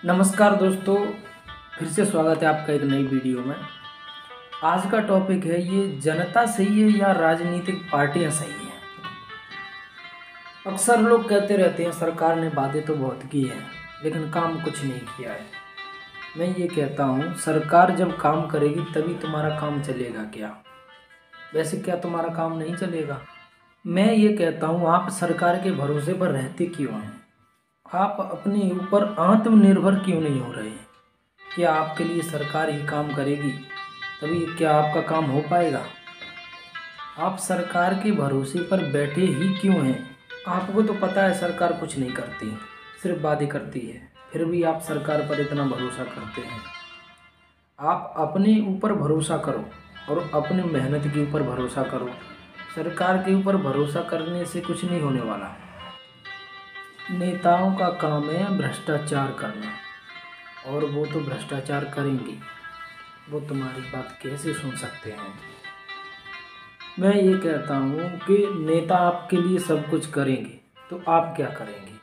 नमस्कार दोस्तों, फिर से स्वागत है आपका एक नई वीडियो में। आज का टॉपिक है ये जनता सही है या राजनीतिक पार्टियां सही हैं। अक्सर लोग कहते रहते हैं सरकार ने वादे तो बहुत किए हैं लेकिन काम कुछ नहीं किया है। मैं ये कहता हूँ सरकार जब काम करेगी तभी तुम्हारा काम चलेगा क्या? वैसे क्या तुम्हारा काम नहीं चलेगा? मैं ये कहता हूँ आप सरकार के भरोसे पर रहते क्यों हैं? आप अपने ऊपर आत्मनिर्भर क्यों नहीं हो रहे? क्या आपके लिए सरकार ही काम करेगी तभी क्या आपका काम हो पाएगा? आप सरकार के भरोसे पर बैठे ही क्यों हैं? आपको तो पता है सरकार कुछ नहीं करती, सिर्फ वादे करती है, फिर भी आप सरकार पर इतना भरोसा करते हैं। आप अपने ऊपर भरोसा करो और अपनी मेहनत के ऊपर भरोसा करो। सरकार के ऊपर भरोसा करने से कुछ नहीं होने वाला। नेताओं का काम है भ्रष्टाचार करना, और वो तो भ्रष्टाचार करेंगे। वो तुम्हारी बात कैसे सुन सकते हैं? मैं ये कहता हूँ कि नेता आपके लिए सब कुछ करेंगे तो आप क्या करेंगे?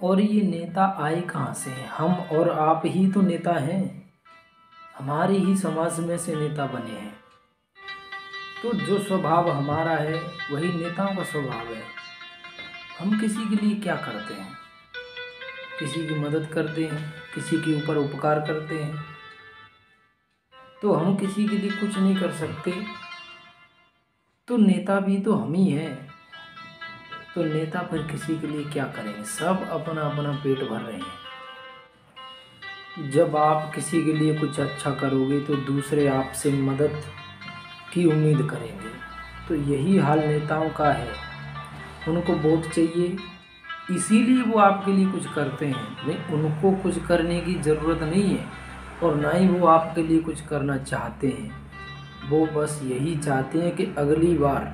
और ये नेता आए कहाँ से हैं? हम और आप ही तो नेता हैं, हमारे ही समाज में से नेता बने हैं। तो जो स्वभाव हमारा है वही नेताओं का स्वभाव है। हम किसी के लिए क्या करते हैं? किसी की मदद करते हैं, किसी के ऊपर उपकार करते हैं। तो हम किसी के लिए कुछ नहीं कर सकते तो नेता भी तो हम ही हैं। तो नेता फिर किसी के लिए क्या करेंगे? सब अपना अपना पेट भर रहे हैं। जब आप किसी के लिए कुछ अच्छा करोगे तो दूसरे आपसे मदद की उम्मीद करेंगे। तो यही हाल नेताओं का है। उनको वोट चाहिए इसीलिए वो आपके लिए कुछ करते हैं। नहीं, उनको कुछ करने की ज़रूरत नहीं है और ना ही वो आपके लिए कुछ करना चाहते हैं। वो बस यही चाहते हैं कि अगली बार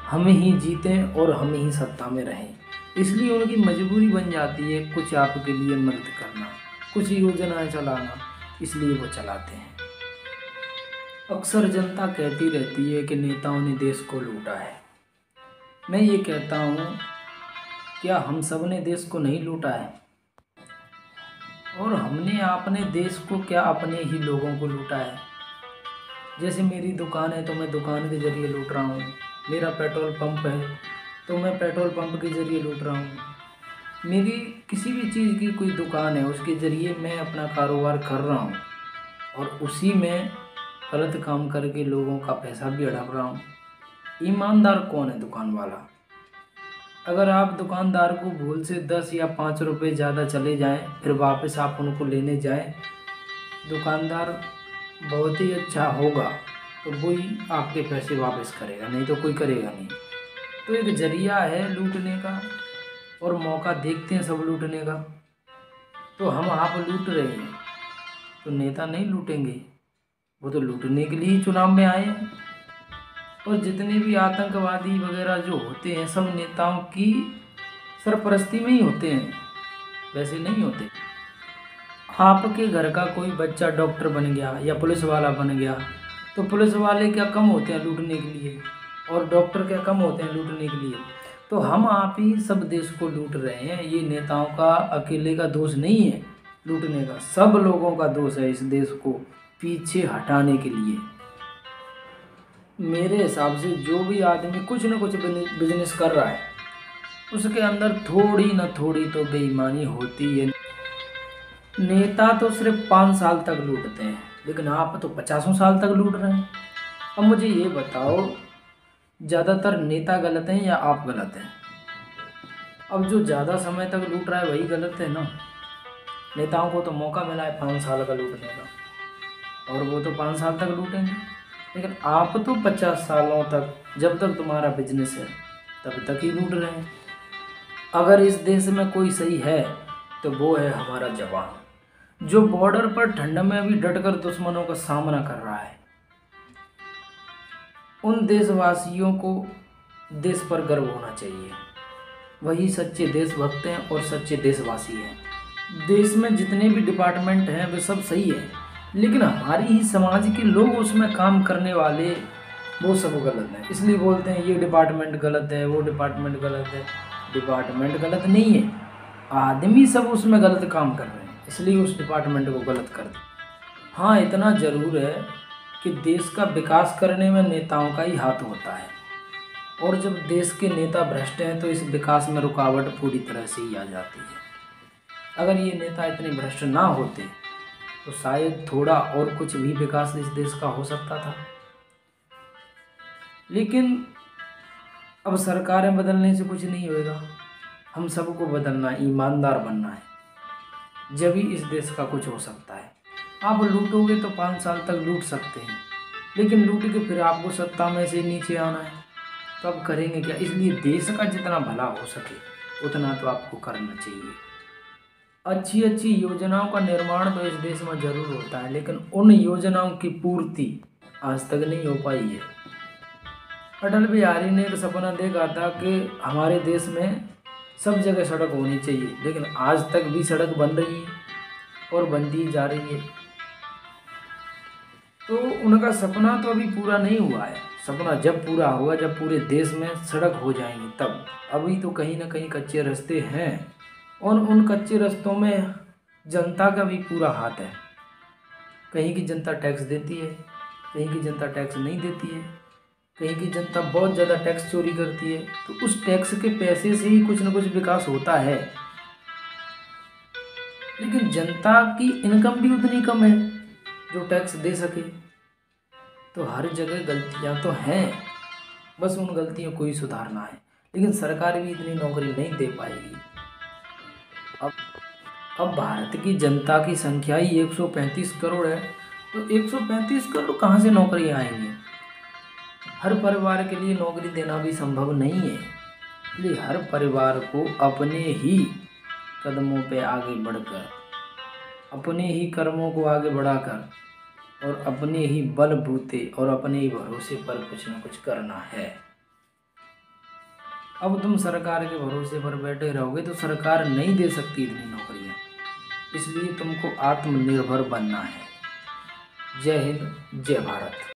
हम ही जीतें और हम ही सत्ता में रहें। इसलिए उनकी मजबूरी बन जाती है कुछ आपके लिए मदद करना, कुछ योजनाएं चलाना, इसलिए वो चलाते हैं। अक्सर जनता कहती रहती है कि नेताओं ने देश को लूटा है। मैं ये कहता हूँ क्या हम सब ने देश को नहीं लूटा है? और हमने अपने देश को क्या अपने ही लोगों को लूटा है? जैसे मेरी दुकान है तो मैं दुकान के ज़रिए लूट रहा हूँ। मेरा पेट्रोल पंप है तो मैं पेट्रोल पंप के ज़रिए लूट रहा हूँ। मेरी किसी भी चीज़ की कोई दुकान है उसके ज़रिए मैं अपना कारोबार कर रहा हूँ और उसी में गलत काम करके लोगों का पैसा भी हड़प रहा हूँ। ईमानदार कौन है? दुकान वाला। अगर आप दुकानदार को भूल से 10 या 5 रुपये ज़्यादा चले जाएं, फिर वापस आप उनको लेने जाएं, दुकानदार बहुत ही अच्छा होगा तो वही आपके पैसे वापस करेगा, नहीं तो कोई करेगा नहीं। तो एक जरिया है लूटने का और मौका देखते हैं सब लूटने का। तो हम आप लूट रहे हैं तो नेता नहीं लूटेंगे, वो तो लूटने के लिए ही चुनाव में आए हैं। और जितने भी आतंकवादी वगैरह जो होते हैं सब नेताओं की सरपरस्ती में ही होते हैं, वैसे नहीं होते। आपके घर का कोई बच्चा डॉक्टर बन गया या पुलिस वाला बन गया तो पुलिस वाले क्या कम होते हैं लूटने के लिए, और डॉक्टर क्या कम होते हैं लूटने के लिए? तो हम आप ही सब देश को लूट रहे हैं। ये नेताओं का अकेले का दोष नहीं है लूटने का, सब लोगों का दोष है इस देश को पीछे हटाने के लिए। मेरे हिसाब से जो भी आदमी कुछ न कुछ बिजनेस कर रहा है उसके अंदर थोड़ी न थोड़ी तो बेईमानी होती है। नेता तो सिर्फ 5 साल तक लूटते हैं लेकिन आप तो 50 साल तक लूट रहे हैं। अब मुझे ये बताओ ज़्यादातर नेता गलत हैं या आप गलत हैं? अब जो ज़्यादा समय तक लूट रहा है वही गलत है ना। नेताओं को तो मौका मिला है 5 साल का लूटने का और वो तो 5 साल तक लूटेंगे, लेकिन आप तो 50 सालों तक, जब तक तुम्हारा बिजनेस है तब तक ही लूट रहे हैं। अगर इस देश में कोई सही है तो वो है हमारा जवान, जो बॉर्डर पर ठंड में भी डटकर दुश्मनों का सामना कर रहा है। उन देशवासियों को देश पर गर्व होना चाहिए। वही सच्चे देशभक्त हैं और सच्चे देशवासी हैं। देश में जितने भी डिपार्टमेंट हैं वे सब सही है, लेकिन हमारी ही समाज के लोग उसमें काम करने वाले वो सब गलत हैं। इसलिए बोलते हैं ये डिपार्टमेंट गलत है, वो डिपार्टमेंट गलत है। डिपार्टमेंट गलत नहीं है, आदमी सब उसमें गलत काम कर रहे हैं, इसलिए उस डिपार्टमेंट को गलत कर दिया। हाँ, इतना ज़रूर है कि देश का विकास करने में नेताओं का ही हाथ होता है, और जब देश के नेता भ्रष्ट हैं तो इस विकास में रुकावट पूरी तरह से ही आ जाती है। अगर ये नेता इतने भ्रष्ट ना होते तो शायद थोड़ा और कुछ भी विकास इस देश का हो सकता था। लेकिन अब सरकारें बदलने से कुछ नहीं होएगा, हम सबको बदलना, ईमानदार बनना है, जब ही इस देश का कुछ हो सकता है। आप लूटोगे तो 5 साल तक लूट सकते हैं, लेकिन लूट के फिर आपको सत्ता में से नीचे आना है, तो आप करेंगे क्या? इसलिए देश का जितना भला हो सके उतना तो आपको करना चाहिए। अच्छी अच्छी योजनाओं का निर्माण तो इस देश में जरूर होता है, लेकिन उन योजनाओं की पूर्ति आज तक नहीं हो पाई है। अटल बिहारी ने एक सपना देखा था कि हमारे देश में सब जगह सड़क होनी चाहिए, लेकिन आज तक भी सड़क बन रही है और बनती जा रही है। तो उनका सपना तो अभी पूरा नहीं हुआ है। सपना जब पूरा होगा, जब पूरे देश में सड़क हो जाएंगी तब। अभी तो कहीं ना कहीं कच्चे रास्ते हैं, और उन कच्चे रास्तों में जनता का भी पूरा हाथ है। कहीं की जनता टैक्स देती है, कहीं की जनता टैक्स नहीं देती है, कहीं की जनता बहुत ज़्यादा टैक्स चोरी करती है। तो उस टैक्स के पैसे से ही कुछ ना कुछ विकास होता है, लेकिन जनता की इनकम भी उतनी कम है जो टैक्स दे सके। तो हर जगह गलतियां तो हैं, बस उन गलतियों को ही सुधारना है। लेकिन सरकार भी इतनी नौकरी नहीं दे पाएगी। अब भारत की जनता की संख्या ही 135 करोड़ है, तो 135 करोड़ कहाँ से नौकरी आएंगी? हर परिवार के लिए नौकरी देना भी संभव नहीं है। इसलिए हर परिवार को अपने ही कदमों पे आगे बढ़कर, अपने ही कर्मों को आगे बढ़ाकर और अपने ही बलबूते और अपने ही भरोसे पर कुछ न कुछ करना है। अब तुम सरकार के भरोसे पर बैठे रहोगे तो सरकार नहीं दे सकती इतनी नौकरियां, इसलिए तुमको आत्मनिर्भर बनना है। जय हिंद, जय भारत।